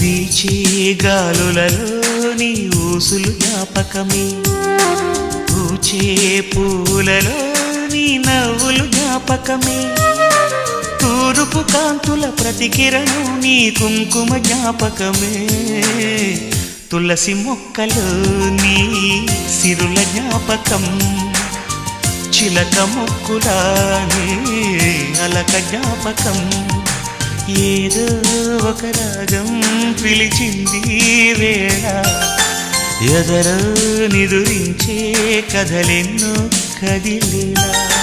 వీచే గాలులలో నీ ఊసులు జ్ఞాపకమే, పూచే పూలలో నీ నవ్వులు జ్ఞాపకమే, తూరుపు కాంతుల ప్రతికిరణం నీ కుంకుమ జ్ఞాపకమే, తులసి మొక్కలో నీ సిరుల జ్ఞాపకం, చిలక మొక్కులానే అలక జ్ఞాపకం, ఏదో ఒక రాగం పిలిచింది వేళ, ఎదరో నిదురించే కథలెన్నో కదిలేలా.